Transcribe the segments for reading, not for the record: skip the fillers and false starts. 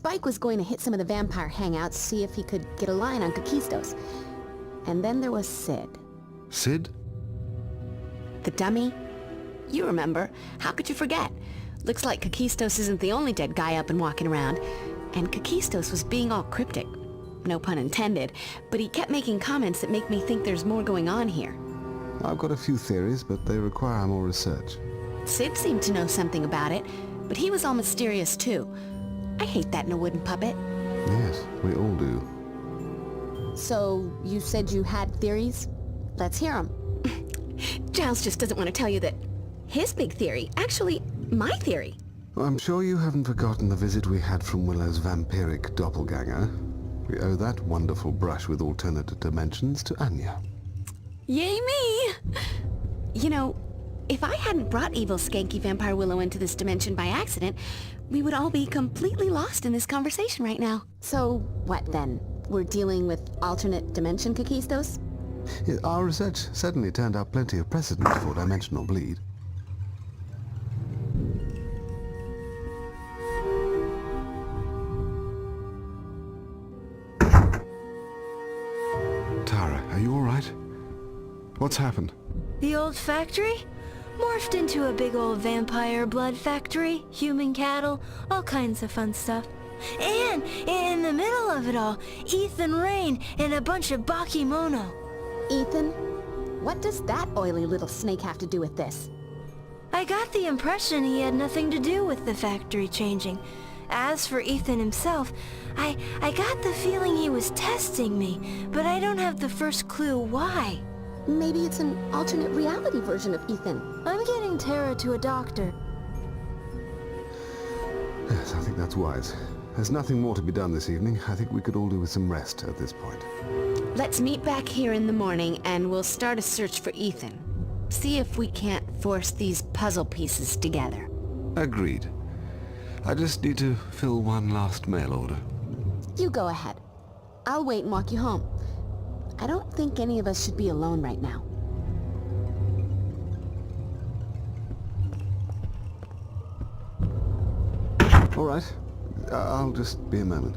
Spike was going to hit some of the vampire hangouts, see if he could get a line on Kakistos. And then there was Sid. Sid? The dummy? You remember. How could you forget? Looks like Kakistos isn't the only dead guy up and walking around. And Kakistos was being all cryptic. No pun intended. But he kept making comments that make me think there's more going on here. I've got a few theories, but they require more research. Sid seemed to know something about it, but he was all mysterious too. I hate that in a wooden puppet. Yes, we all do. So, you said you had theories? Let's hear them. Giles just doesn't want to tell you that his big theory, actually, my theory. I'm sure you haven't forgotten the visit we had from Willow's vampiric doppelganger. We owe that wonderful brush with alternate dimensions to Anya. Yay me! You know, if I hadn't brought evil skanky vampire Willow into this dimension by accident, we would all be completely lost in this conversation right now. So, what then? We're dealing with alternate dimension Kakistos? Yeah, our research certainly turned out plenty of precedent for dimensional bleed. Tara, are you all right? What's happened? The old factory? Morphed into a big old vampire blood factory, human cattle, all kinds of fun stuff. And in the middle of it all, Ethan Rain and a bunch of Bakemono. Ethan? What does that oily little snake have to do with this? I got the impression he had nothing to do with the factory changing. As for Ethan himself, I got the feeling he was testing me, but I don't have the first clue why. Maybe it's an alternate reality version of Ethan. I'm getting Tara to a doctor. Yes, I think that's wise. There's nothing more to be done this evening. I think we could all do with some rest at this point. Let's meet back here in the morning and we'll start a search for Ethan. See if we can't force these puzzle pieces together. Agreed. I just need to fill one last mail order. You go ahead. I'll wait and walk you home. I don't think any of us should be alone right now. All right. I'll just be a moment.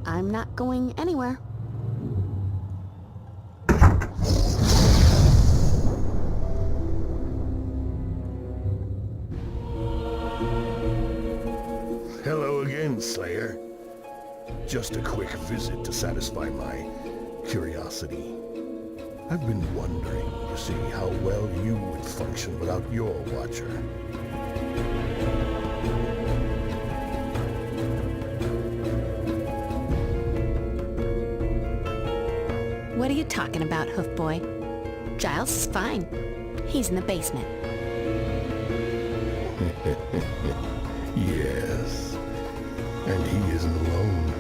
I'm not going anywhere. Hello again, Slayer. Just a quick visit to satisfy my curiosity. I've been wondering, you see, how well you would function without your watcher. What are you talking about, Hoof Boy? Giles is fine. He's in the basement. Yes. And he isn't alone.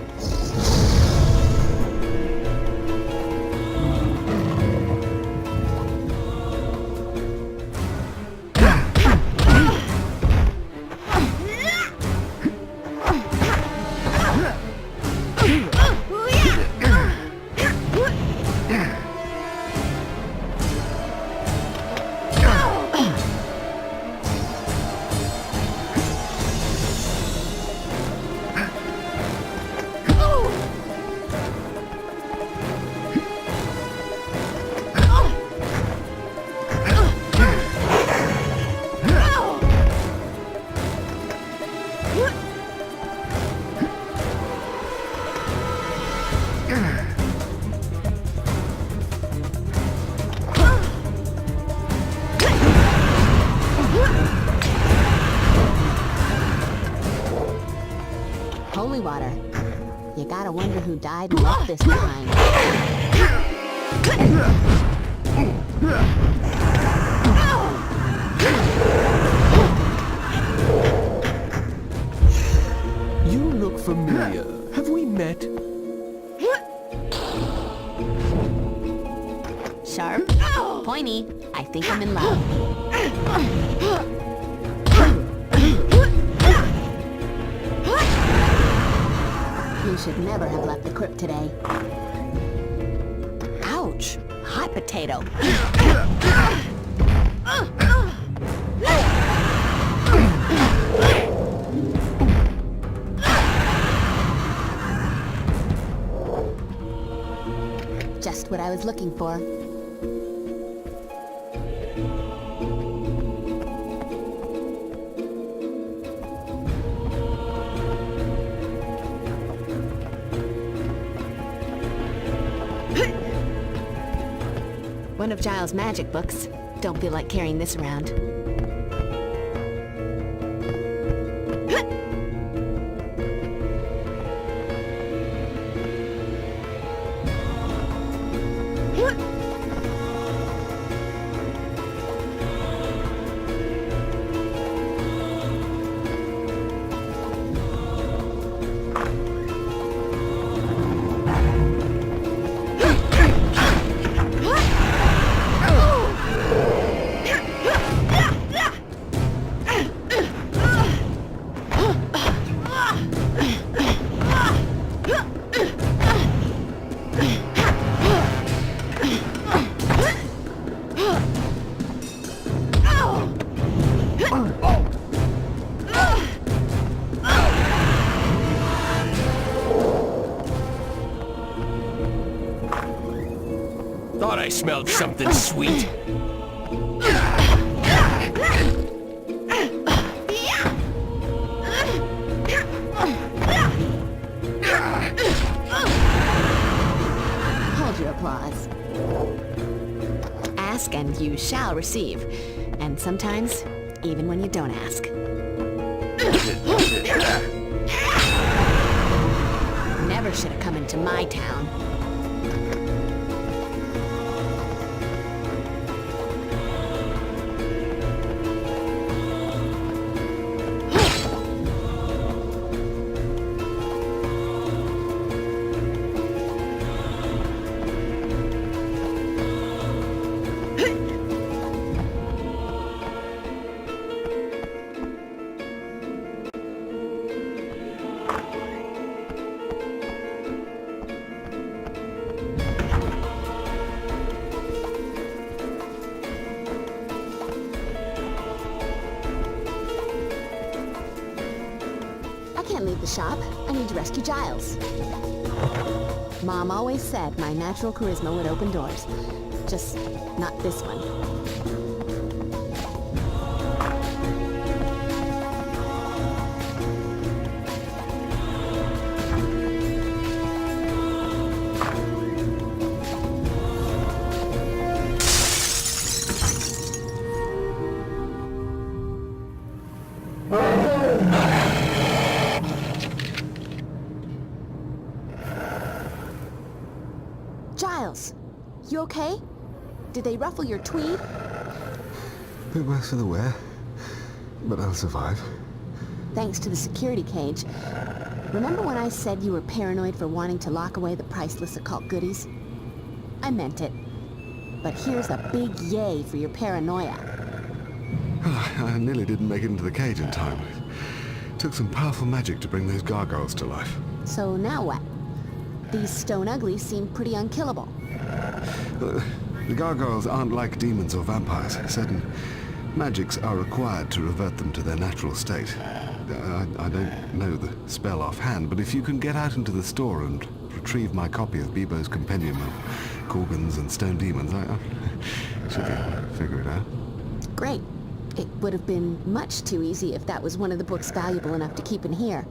Holy water. You gotta wonder who died and left this behind. You look familiar. Have we met? Sharp, pointy. I think I'm in love. You should never have left the crypt today. Ouch! Hot potato. what I was looking for. One of Giles' magic books. Don't feel like carrying this around. Thought I smelled something sweet. Hold your applause. Ask and you shall receive. And sometimes, even when you don't ask. Never should have come into my town. I can't leave the shop. I need to rescue Giles. Mom always said my natural charisma would open doors. Just not this one. Giles, you okay? Did they ruffle your tweed? Bit worse for the wear, but I'll survive. Thanks to the security cage. Remember when I said you were paranoid for wanting to lock away the priceless occult goodies? I meant it. But here's a big yay for your paranoia. I nearly didn't make it into the cage in time. It took some powerful magic to bring those gargoyles to life. So now what? These stone uglies seem pretty unkillable. The gargoyles aren't like demons or vampires. Certain magics are required to revert them to their natural state. I don't know the spell offhand, but if you can get out into the store and retrieve my copy of Bebo's Compendium of Gorgons and Stone Demons, I should be able to figure it out. Great. It would have been much too easy if that was one of the books valuable enough to keep in here.